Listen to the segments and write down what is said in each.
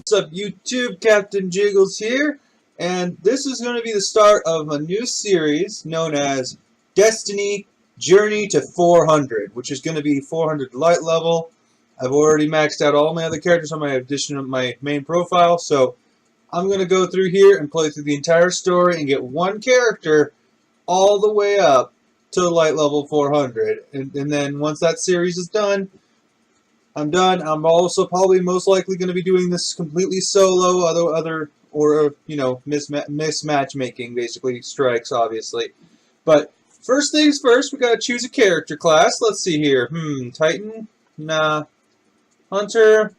What's up, YouTube? Captain Jiggles here, and this is going to be the start of a new series known as Destiny Journey to 400, which is going to be 400 light level. I've already maxed out all my other characters on my main profile, so I'm going to go through here and play through the entire story and get one character all the way up to light level 400, and then once that series is done, I'm done. I'm also probably most likely going to be doing this completely solo, mismatch making, basically strikes, obviously. But first things first, we got to choose a character class. Let's see here. Titan? Nah. Hunter?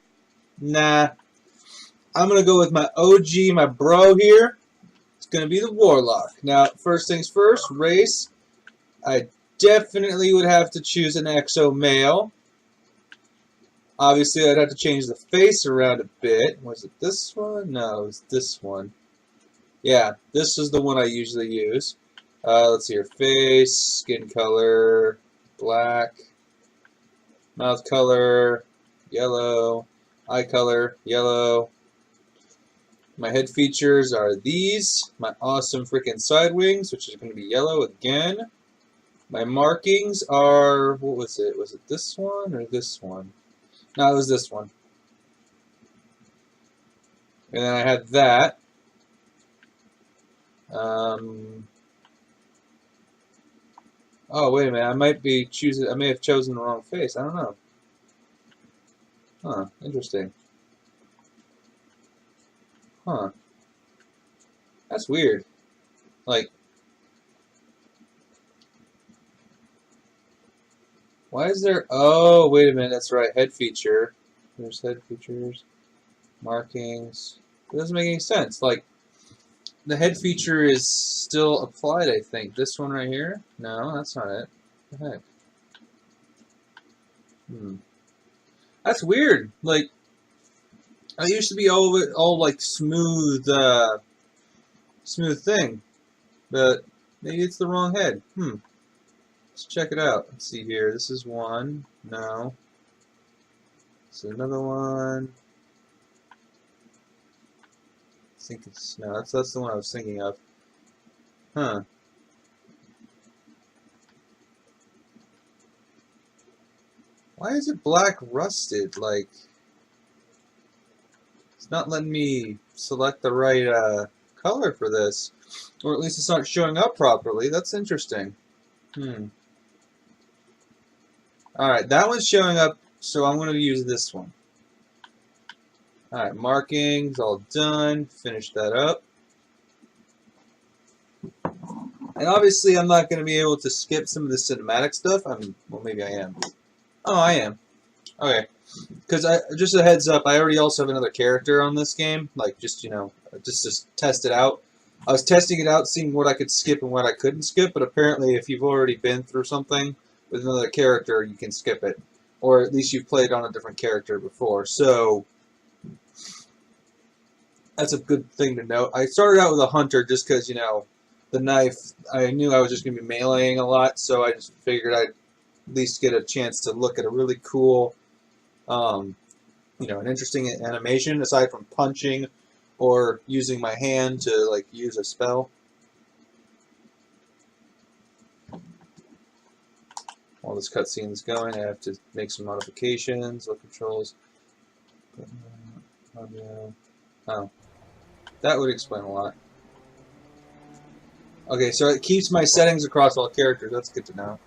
Nah. I'm going to go with my OG, my bro here. It's going to be the Warlock. Now, first things first, race. I definitely would have to choose an Exo male. Obviously, I'd have to change the face around a bit. Was it this one? No, it was this one. Yeah, this is the one I usually use. Let's see here. Face, skin color, black, mouth color, yellow, eye color, yellow. My head features are these. My awesome freaking side wings, which is going to be yellow again. My markings are, what was it? Was it this one or this one? No, it was this one. And then I had that. Oh, wait a minute. I may have chosen the wrong face. I don't know. Huh, interesting. Huh. That's weird. Like, why is there... Oh, wait a minute. That's right. Head feature. There's head features. Markings. It doesn't make any sense. Like, the head feature is still applied, I think. This one right here? No, that's not it. What the heck? That's weird. Like, I used to be all like smooth, smooth thing. But maybe it's the wrong head. Let's check it out. Let's see here. This is one. No. This is another one. I think it's... No, that's the one I was thinking of. Huh. Why is it black rusted? Like... It's not letting me select the right color for this. Or at least it's not showing up properly. That's interesting. Alright, that one's showing up, so I'm going to use this one. Alright, markings, all done. Finish that up. And obviously I'm not going to be able to skip some of the cinematic stuff. Well, maybe I am. Oh, I am. Okay. Because just a heads up, I already also have another character on this game. Like, just to test it out. I was testing it out, seeing what I could skip and what I couldn't skip, but apparently if you've already been through something with another character, you can skip it. Or at least you've played on a different character before. So, that's a good thing to note. I started out with a hunter just because, the knife, I knew I was just going to be meleeing a lot, so I just figured I'd at least get a chance to look at a really cool, an interesting animation, aside from punching or using my hand to, like, use a spell. While this cutscene's going, I have to make some modifications, look controls. Oh. That would explain a lot. Okay, so it keeps my settings across all characters. That's good to know.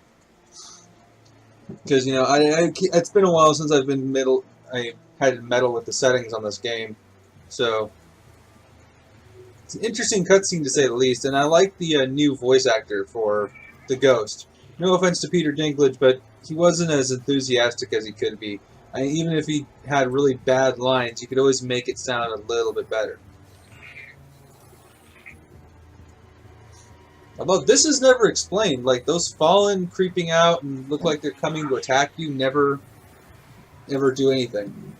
Because, it's been a while since I had to meddle with the settings on this game. So, it's an interesting cutscene to say the least. And I like the new voice actor for the Ghost. No offense to Peter Dinklage, but he wasn't as enthusiastic as he could be. Even if he had really bad lines, you could always make it sound a little bit better. Although this is never explained, like those Fallen creeping out and look like they're coming to attack you never do anything.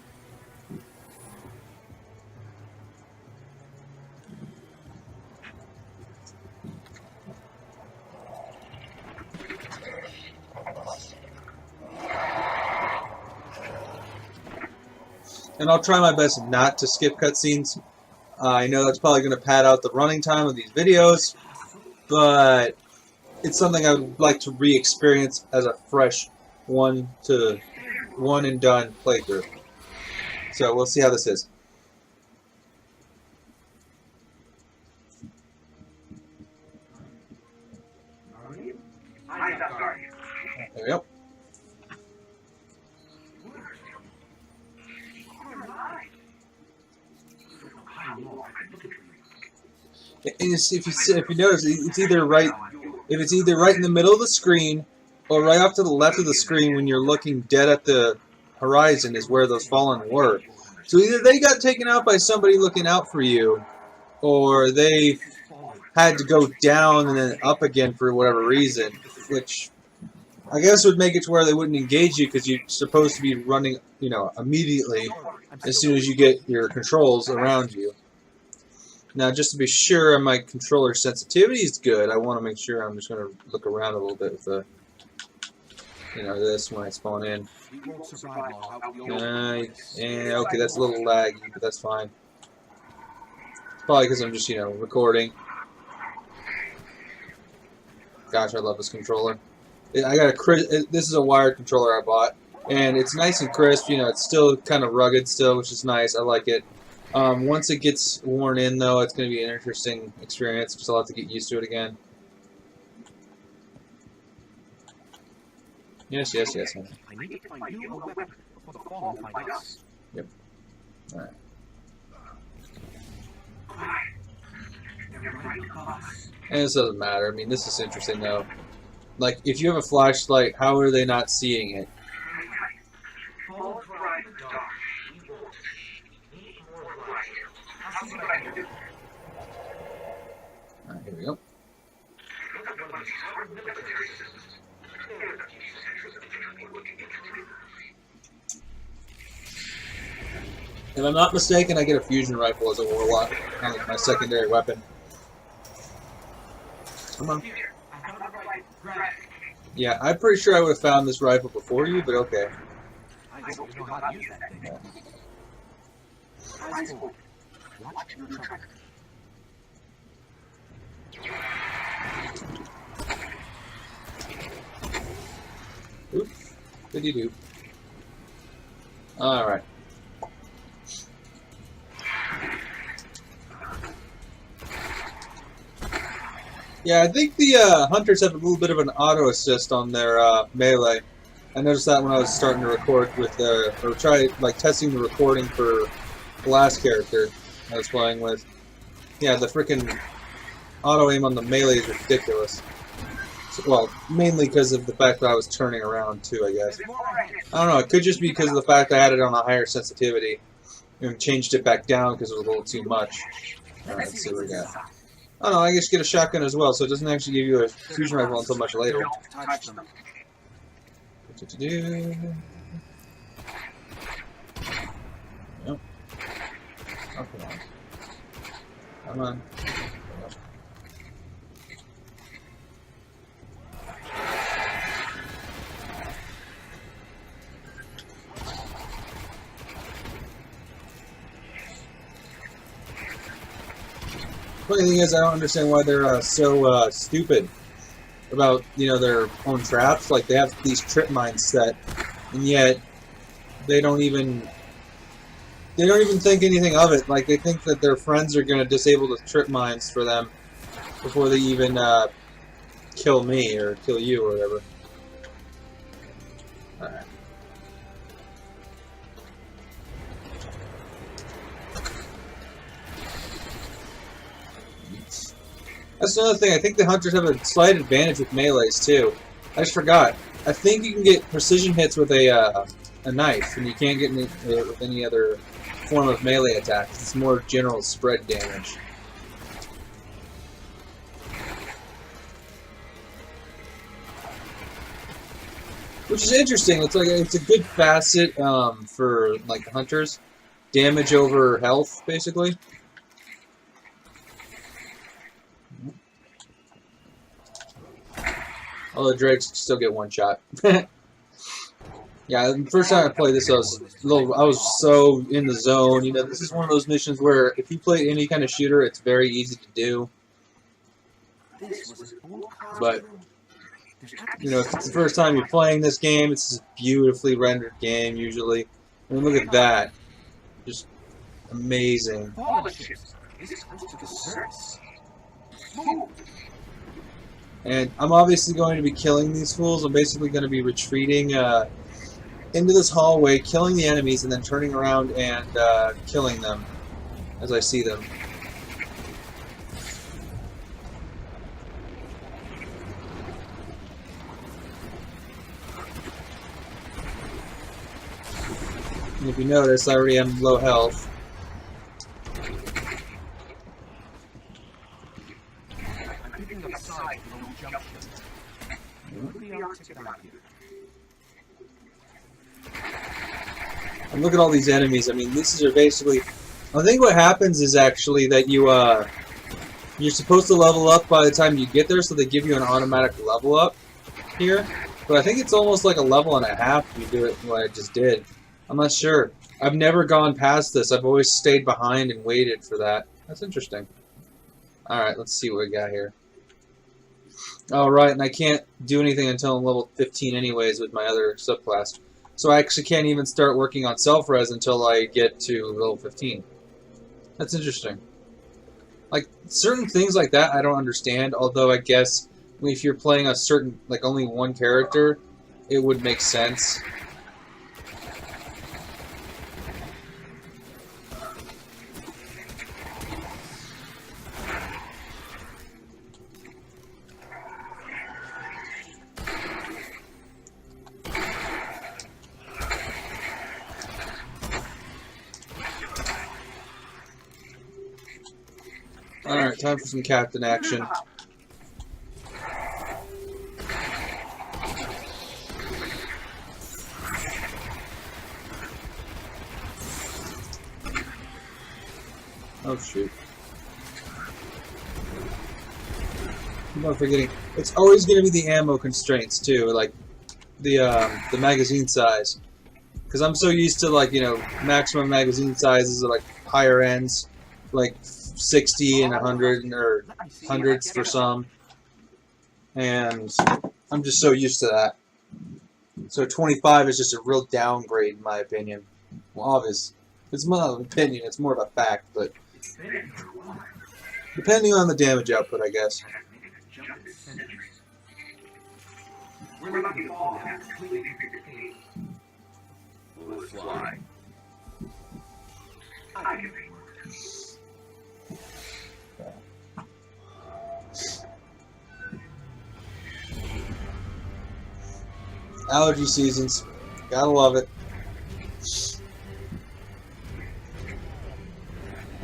And I'll try my best not to skip cutscenes. I know that's probably going to pad out the running time of these videos, but it's something I would like to re-experience as a fresh one and done playthrough. So we'll see how this is. There we go. And if you notice, it's either right in the middle of the screen or right off to the left of the screen when you're looking dead at the horizon is where those fallen were. So either they got taken out by somebody looking out for you, or they had to go down and then up again for whatever reason, which I guess would make it to where they wouldn't engage you because you're supposed to be running, you know, immediately as soon as you get your controls around you. Now, just to be sure my controller sensitivity is good, I want to make sure I'm just going to look around a little bit with the, you know, this when I spawn in. Yeah, okay, that's a little laggy, but that's fine. It's probably because I'm just, you know, recording. Gosh, I love this controller. I got this is a wired controller I bought, and it's nice and crisp. You know, it's still kind of rugged still, which is nice. I like it. Once it gets worn in, though, it's going to be an interesting experience, because I'll have to get used to it again. Yes. I need to find you a weapon before the Fallen find us. Yep. Alright. And this doesn't matter. I mean, this is interesting, though. Like, if you have a flashlight, how are they not seeing it? Alright, here we go. If I'm not mistaken, I get a fusion rifle as a warlock, kind of like my secondary weapon. Come on. Yeah, I'm pretty sure I would have found this rifle before you, but okay. I don't know how to use that thing. Oops. Diddy-doo. Alright. Yeah, I think the hunters have a little bit of an auto assist on their melee. I noticed that when I was starting to record with or try like testing the recording for the last character I was playing with. Yeah, the freaking auto aim on the melee is ridiculous. So, well, mainly because of the fact that I was turning around too, I guess. I don't know. It could just be because of the fact I had it on a higher sensitivity and changed it back down because it was a little too much. All right, let's see what we got. Oh no, I guess get a shotgun as well, so it doesn't actually give you a fusion rifle until much later. Yep. Oh, come on. Come on. Funny thing is, I don't understand why they're so stupid about, you know, their own traps. Like, they have these trip mines set, and yet they don't even think anything of it. Like, they think that their friends are going to disable the trip mines for them before they even kill me or kill you or whatever. Alright. That's another thing. I think the hunters have a slight advantage with melees too. I just forgot. I think you can get precision hits with a knife, and you can't get with any other form of melee attack. It's more general spread damage. Which is interesting. It's like it's a good facet for like the hunters. Damage over health, basically. Although Drakes still get one shot. Yeah, the first time I played this, I was so in the zone. You know, this is one of those missions where if you play any kind of shooter, it's very easy to do. But you know, if it's the first time you're playing this game, it's a beautifully rendered game usually. I mean, look at that, just amazing. And I'm obviously going to be killing these fools. I'm basically going to be retreating into this hallway, killing the enemies, and then turning around and killing them as I see them. And if you notice, I already am low health. And look at all these enemies. I mean, these are basically... I think what happens is actually that you're supposed to level up by the time you get there, so they give you an automatic level up here. But I think it's almost like a level and a half if you do it what I just did. I'm not sure. I've never gone past this. I've always stayed behind and waited for that. That's interesting. Alright, let's see what we got here. Alright, and I can't do anything until I'm level 15 anyways with my other subclass. So I actually can't even start working on self-res until I get to level 15. That's interesting. Like, certain things like that I don't understand, although I guess if you're playing a certain, like, only one character, it would make sense. Alright, time for some captain action. Oh shoot. I'm not forgetting. It's always going to be the ammo constraints too, like the magazine size. Because I'm so used to, like, you know, maximum magazine sizes are like higher ends, like 60 and 100 or hundreds for some, and I'm just so used to that. So 25 is just a real downgrade in my opinion. Well, obvious. It's not an opinion, it's more of a fact, but depending on the damage output, I guess. Allergy seasons. Gotta love it.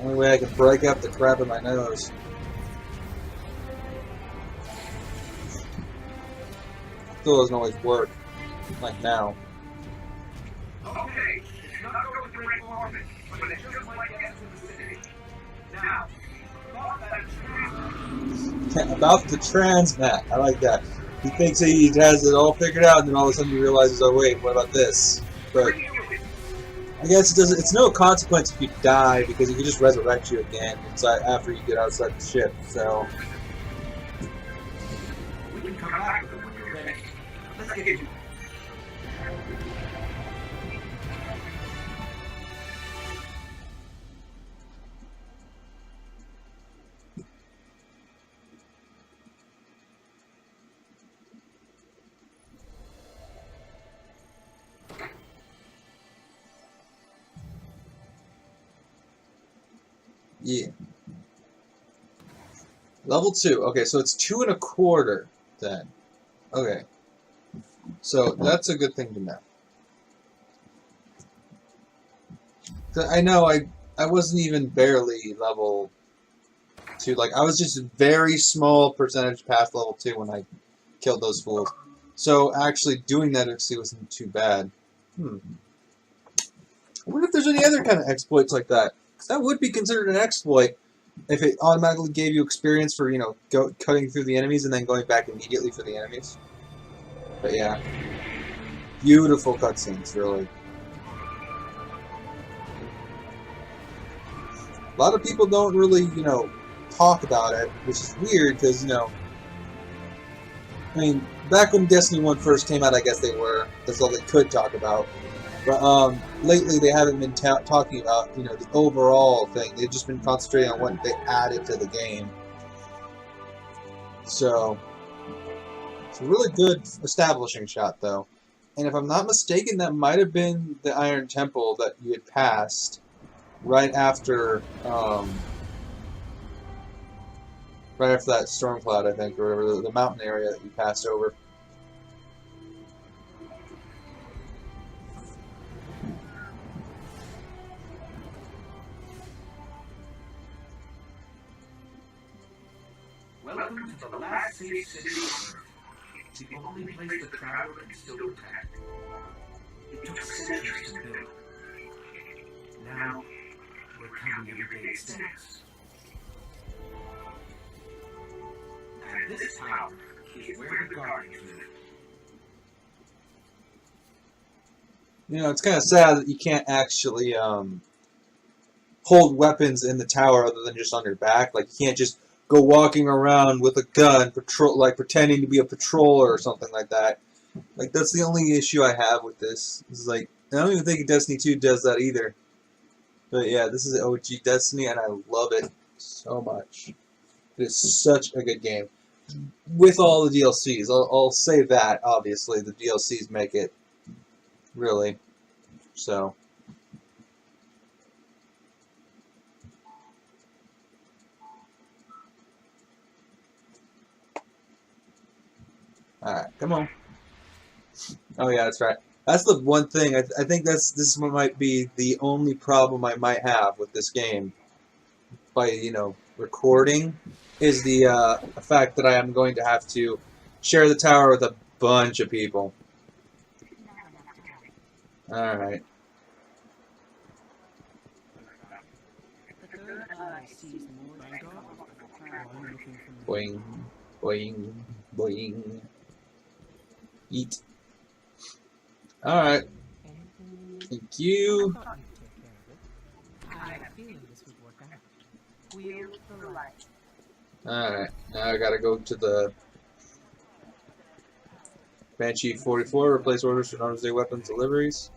Only way I can break up the crap in my nose. Still doesn't always work. Like now. Okay, it's not going to break orbit, but it just might get to the city. Now, about the transmat. I like that. He thinks he has it all figured out, and then all of a sudden he realizes, oh wait, what about this? But I guess it doesn't. It's no consequence if you die because he can just resurrect you again inside after you get outside the ship. So we can come back with it when you're ready. Let's get you. yeah. Level 2. Okay, so it's 2 1/4 then. Okay. So that's a good thing to know. I know I wasn't even barely level 2. Like, I was just a very small percentage past level 2 when I killed those fools. So actually doing that actually wasn't too bad. I wonder if there's any other kind of exploits like that. 'Cause that would be considered an exploit if it automatically gave you experience for, you know, cutting through the enemies and then going back immediately for the enemies. But yeah. Beautiful cutscenes, really. A lot of people don't really, talk about it, which is weird because, I mean, back when Destiny 1 first came out, I guess they were. That's all they could talk about. But lately, they haven't been talking about, the overall thing. They've just been concentrating on what they added to the game. So, it's a really good establishing shot, though. And if I'm not mistaken, that might have been the Iron Temple that you had passed right after that storm cloud, I think, or whatever, the mountain area that you passed over. Welcome to the last safe city on Earth. The only place the Traveler can still protect. It took centuries to build. Now, we're counting every day it stands. And this tower is where the Guardians live. It's kind of sad that you can't actually hold weapons in the tower other than just on your back. Like, you can't just go walking around with a gun, pretending to be a patroller or something like that. Like, that's the only issue I have with this. It's like, I don't even think Destiny 2 does that either. But yeah, this is OG Destiny, and I love it so much. It is such a good game. With all the DLCs, I'll say that, obviously. The DLCs make it, really. So. Alright, come on. Oh yeah, that's right. That's the one thing. I think this might be the only problem I might have with this game. By recording, is the fact that I am going to have to share the tower with a bunch of people. All right. Boing, boing, boing. Eat. All right. Thank you. Alright, now I gotta go to the Banshee 44, replace orders for Arms Day weapons deliveries.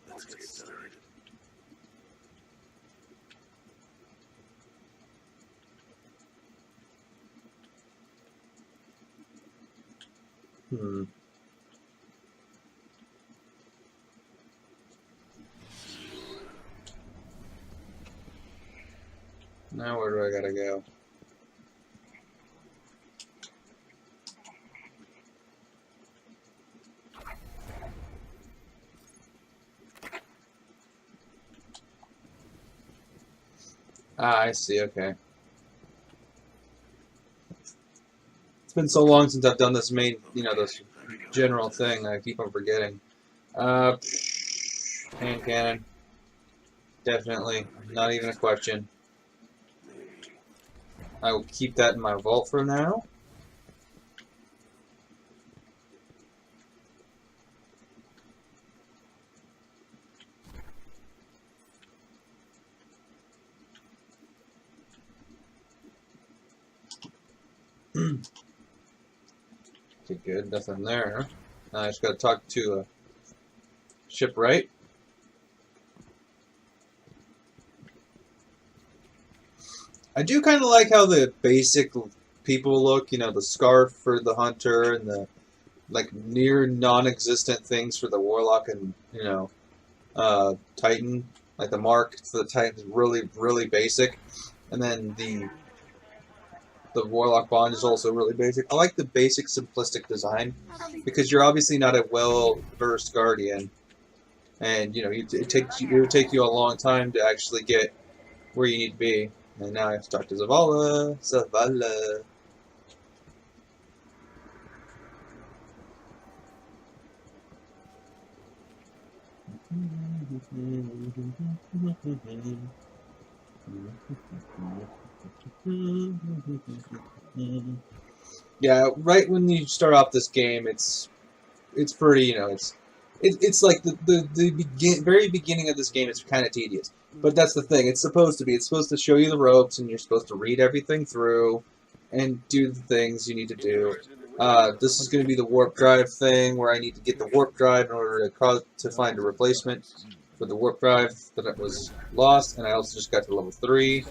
Let's get started. Now where do I gotta go? Ah, I see, okay. It's been so long since I've done this main, this general thing, I keep on forgetting. Hand cannon. Definitely. Not even a question. I will keep that in my vault for now. Okay, good. Nothing there. Now I just gotta talk to Shipwright. I do kind of like how the basic people look, the scarf for the hunter and the near non-existent things for the warlock and Titan. Like the mark for the Titan is really, really basic, and then the warlock bond is also really basic. I like the basic simplistic design because you're obviously not a well-versed guardian, and it would take you a long time to actually get where you need to be. And now I have to talk to Zavala. Zavala. Yeah, right when you start off this game, it's pretty, you know, it's like very beginning of this game is kind of tedious. But that's the thing. It's supposed to be. It's supposed to show you the ropes, and you're supposed to read everything through, and do the things you need to do. This is going to be the warp drive thing, where I need to get the warp drive in order to find a replacement for the warp drive that was lost, and I also just got to level 3.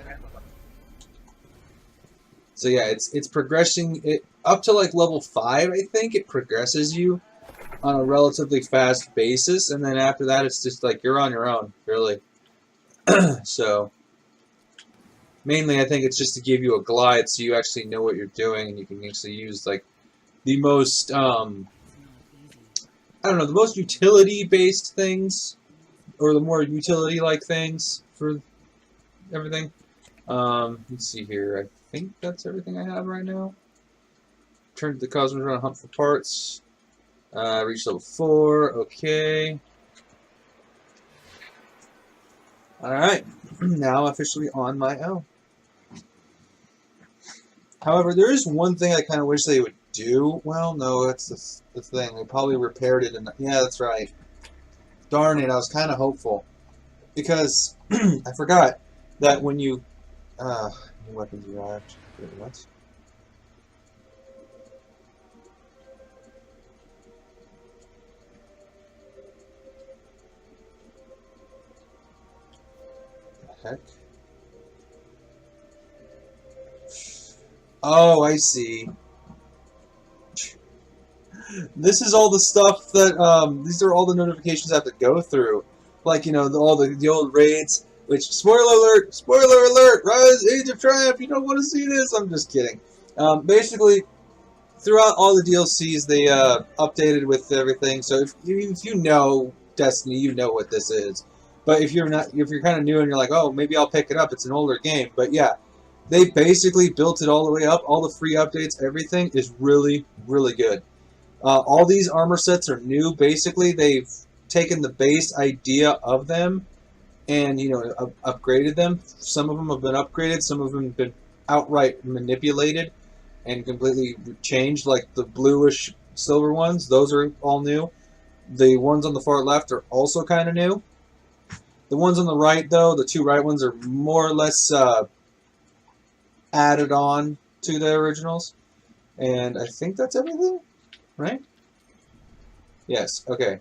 So yeah, it's progressing it up to like level 5. I think it progresses you on a relatively fast basis, and then after that, it's just like you're on your own, really. So mainly, I think it's just to give you a glide, so you actually know what you're doing, and you can actually use like the most I don't know, the most utility-based things, or the more utility-like things for everything. Let's see here. I think that's everything I have right now. Turn to the Cosmos Run, hunt for parts. Reach level 4. Okay. Alright. Now officially on my own. However, there is one thing I kind of wish they would do. Well, no, that's the thing. They probably repaired it. Yeah, that's right. Darn it, I was kind of hopeful. Because I forgot that when you... new weapons arrived. Wait, what? The heck? Oh, I see. This is all the stuff that, these are all the notifications I have to go through. Like, you know, all the old raids, which, spoiler alert, Rise, Age of Triumph, you don't want to see this, I'm just kidding. Basically, throughout all the DLCs, they, updated with everything, so if you know Destiny, you know what this is. But if you're kind of new and you're like, oh, maybe I'll pick it up, it's an older game, but yeah. They basically built it all the way up, all the free updates, everything is really, really good. All these armor sets are new. Basically, they've taken the base idea of them and, you know, upgraded them. Some of them have been upgraded. Some of them have been outright manipulated and completely changed, like the bluish silver ones. Those are all new. The ones on the far left are also kind of new. The ones on the right, though, the two right ones are more or less added on to the originals. And I think that's everything. Right? Yes, okay.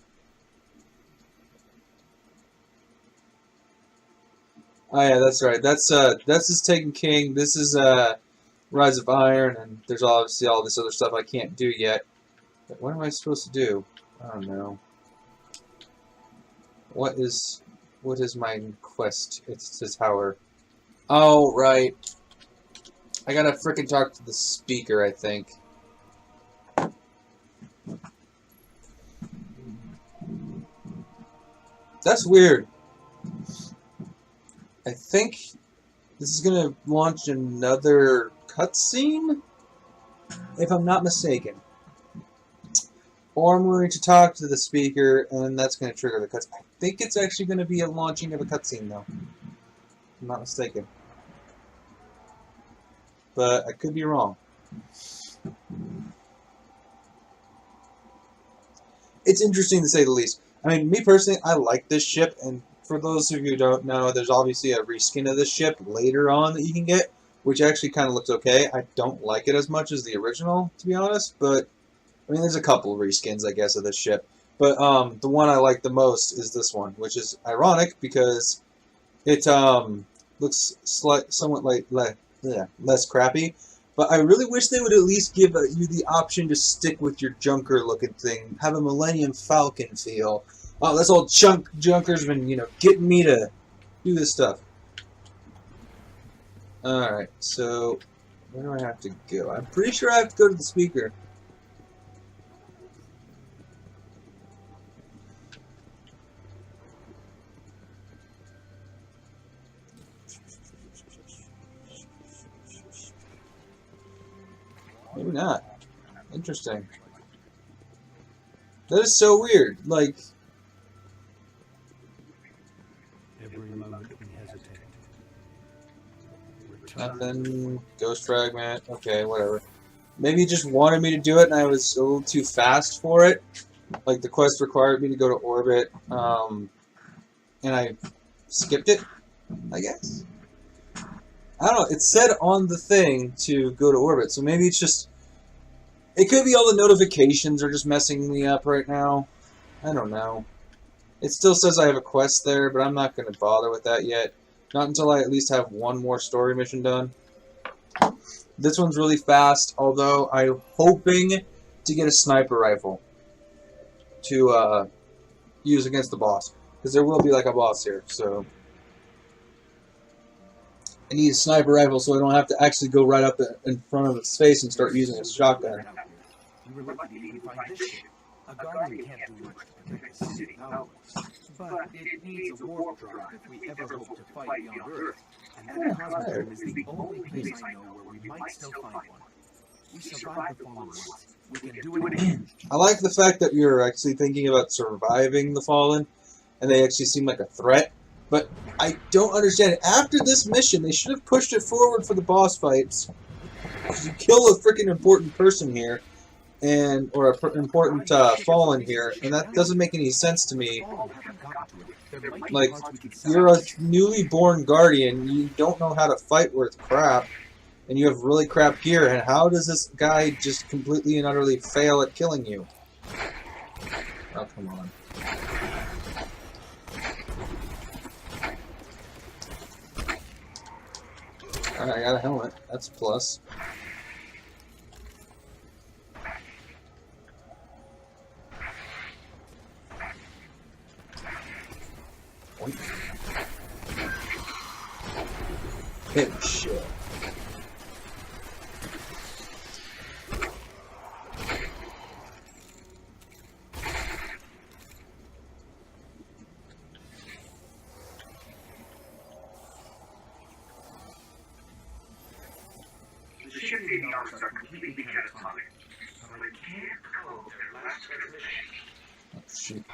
Oh yeah, that's right. That's is Taken King. This is Rise of Iron, and there's obviously all this other stuff I can't do yet. But what am I supposed to do? I don't know. What is my quest? It's the tower. Oh right. I gotta frickin' talk to the speaker, I think. That's weird. I think this is going to launch another cutscene, if I'm not mistaken. Or I'm going to talk to the speaker, and that's going to trigger the cutscene. I think it's actually going to be a launching of a cutscene, though. If I'm not mistaken. But I could be wrong. It's interesting to say the least. I mean, me personally, I like this ship, and for those of you who don't know, there's obviously a reskin of this ship later on that you can get, which actually kind of looks okay. I don't like it as much as the original, to be honest, but, I mean, there's a couple of reskins, I guess, of this ship. But the one I like the most is this one, which is ironic because it looks somewhat like less crappy. But I really wish they would at least give you the option to stick with your junker-looking thing, have a Millennium Falcon feel. Oh, this old junker's been, you know, getting me to do this stuff. Alright, so where do I have to go? I'm pretty sure I have to go to the speaker. Maybe not. Interesting. That is so weird. Like, every moment we hesitate. Nothing. Ghost fragment. Okay, whatever. Maybe he just wanted me to do it, and I was a little too fast for it. Like the quest required me to go to orbit, and I skipped it. I guess. I don't know. It said on the thing to go to orbit, so maybe it's just. It could be all the notifications are just messing me up right now. I don't know. It still says I have a quest there, but I'm not going to bother with that yet. Not until I at least have one more story mission done. This one's really fast, although I'm hoping to get a sniper rifle to use against the boss. Because there will be like a boss here, so... I need a sniper rifle so I don't have to actually go right up in front of its face and start using a shotgun. We were lucky to even find this ship. A Guardian can't do much to protect the city outwards, but it needs a warp drive if we ever hope to fight beyond Earth. And that cosmodrome is the only place I know where we might still find one. We survived the fallen once. We can do it again. I like the fact that you're actually thinking about surviving the Fallen, and they actually seem like a threat. But I don't understand it. After this mission, they should have pushed it forward for the boss fights. Because you kill a freaking important person here, or an important Fallen here, and that doesn't make any sense to me. Like, you're a newly born Guardian, you don't know how to fight worth crap, and you have really crap gear, and how does this guy just completely and utterly fail at killing you? Oh, come on. Alright, I got a helmet. That's a plus. Hit shit. The shifting yards are completely catatonic, but I can't call their last transmission. Oh, shoot.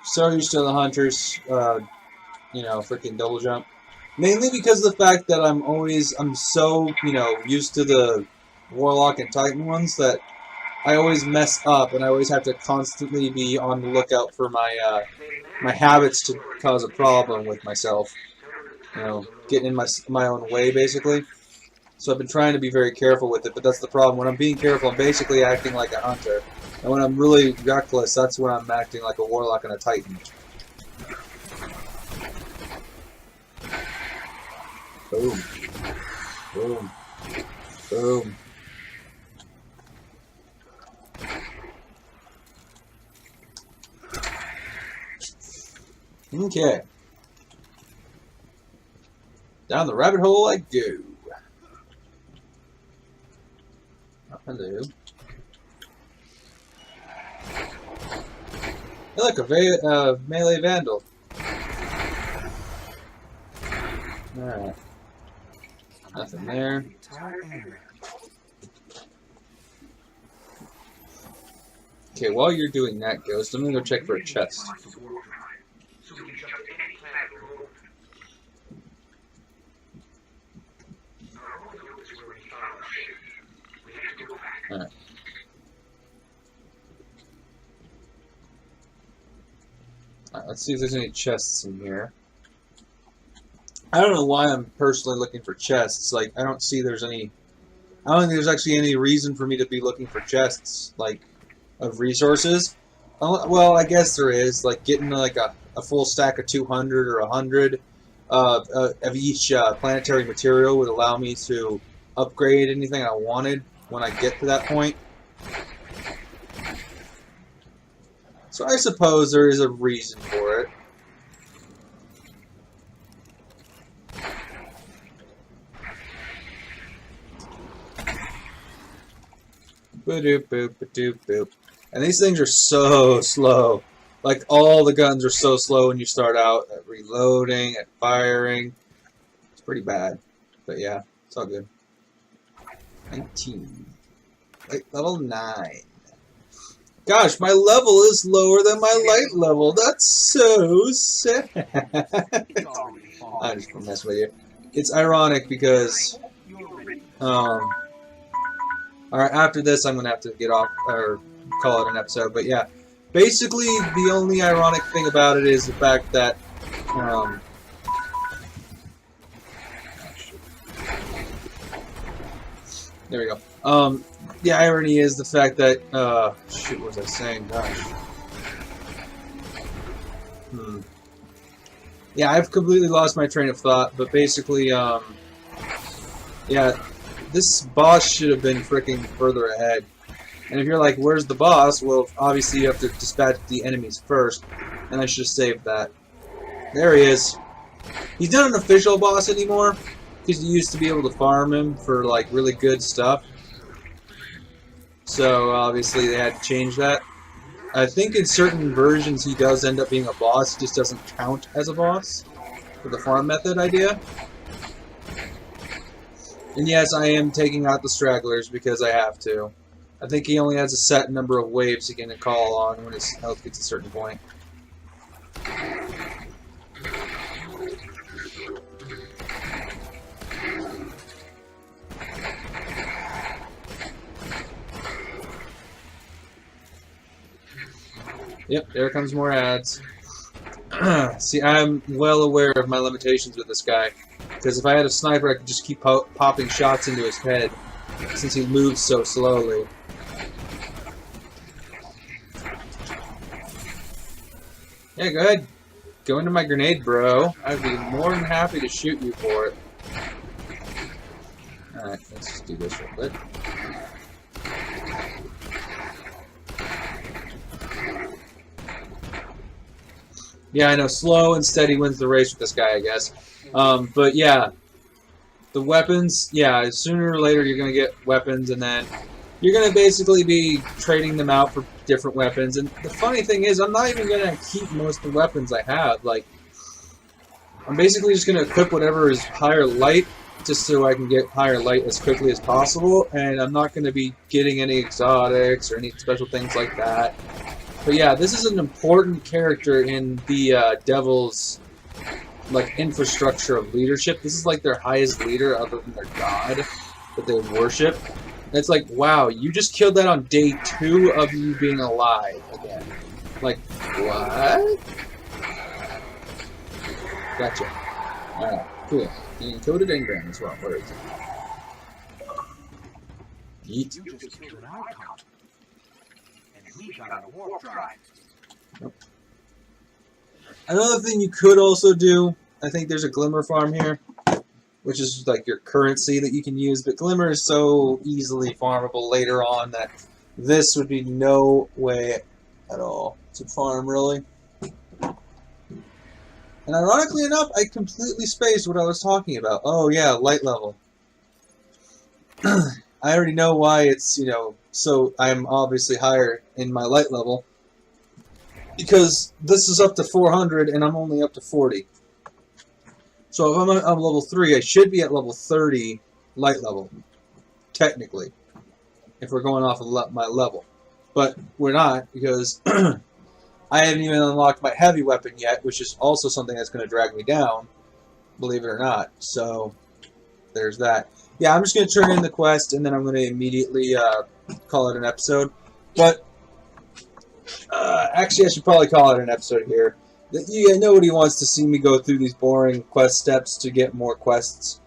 So used to the hunters, you know, freaking double jump. Mainly because of the fact that I'm so, you know, used to the Warlock and Titan ones that I always mess up, and I always have to constantly be on the lookout for my, my habits to cause a problem with myself. You know, getting in my own way, basically. So I've been trying to be very careful with it, but that's the problem. When I'm being careful, I'm basically acting like a hunter. And when I'm really reckless, that's when I'm acting like a Warlock and a Titan. Boom. Boom. Boom. Okay. Down the rabbit hole I go. Oh, hello. I like a melee vandal. Alright. Nothing there. Okay, while you're doing that, Ghost, I'm gonna go check for a chest. Alright. Alright, let's see if there's any chests in here. I don't know why I'm personally looking for chests. Like, I don't see there's any... I don't think there's actually any reason for me to be looking for chests, like, of resources. Well, I guess there is. Like, getting, like, a full stack of 200 or 100 of each planetary material would allow me to upgrade anything I wanted when I get to that point. So I suppose there is a reason for it. Ba-doop, boop, ba-doop, boop. And these things are so slow. Like, all the guns are so slow when you start out at reloading, at firing. It's pretty bad. But yeah, it's all good. 19. Wait, level 9. Gosh, my level is lower than my light level. That's so sad. I just mess with you. It's ironic because, alright, after this I'm gonna have to get off, or call it an episode, but yeah. Basically, the only ironic thing about it is the fact that, there we go. The irony is the fact that, shit, what was I saying? Gosh. Yeah, I've completely lost my train of thought, but basically, yeah, this boss should have been freaking further ahead. And if you're like, where's the boss? Well, obviously you have to dispatch the enemies first, and I should have saved that. There he is. He's not an official boss anymore, because you used to be able to farm him for, like, really good stuff. So, obviously, they had to change that. I think in certain versions he does end up being a boss, he just doesn't count as a boss, for the farm method idea. And yes, I am taking out the stragglers because I have to. I think he only has a set number of waves he can call on when his health gets a certain point. Yep, there comes more ads. See, I'm well aware of my limitations with this guy. Because if I had a sniper, I could just keep popping shots into his head, since he moves so slowly. Yeah, go ahead. Go into my grenade, bro. I'd be more than happy to shoot you for it. Alright, let's just do this real quick. Yeah, I know, slow and steady wins the race with this guy, I guess. But yeah, the weapons, yeah, sooner or later you're going to get weapons, and then you're going to basically be trading them out for different weapons. And the funny thing is, I'm not even going to keep most of the weapons I have. Like, I'm basically just going to equip whatever is higher light, just so I can get higher light as quickly as possible, and I'm not going to be getting any exotics or any special things like that. But yeah, this is an important character in the Devil's, like, infrastructure of leadership. This is like their highest leader other than their god that they worship. And it's like, wow, you just killed that on day 2 of you being alive again. Like, what? Gotcha. Alright, cool. The encoded engram as well. Where is it? Yeet. You just killed an icon. And we got on a warp drive. Nope. Another thing you could also do, I think there's a Glimmer farm here, which is like your currency that you can use, but Glimmer is so easily farmable later on that this would be no way at all to farm, really. And ironically enough, I completely spaced what I was talking about. Oh yeah, light level. I already know why it's, you know, so I'm obviously higher in my light level. Because this is up to 400 and I'm only up to 40. So if I'm at level 3, I should be at level 30 light level. Technically. If we're going off of my level. But we're not, because I haven't even unlocked my heavy weapon yet, which is also something that's going to drag me down. Believe it or not. So, there's that. Yeah, I'm just going to turn in the quest, and then I'm going to immediately call it an episode. But actually, I should probably call it an episode here. Yeah, nobody wants to see me go through these boring quest steps to get more quests.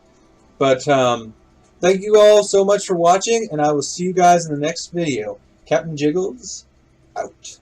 But thank you all so much for watching, and I will see you guys in the next video. Captain Jiggles, out.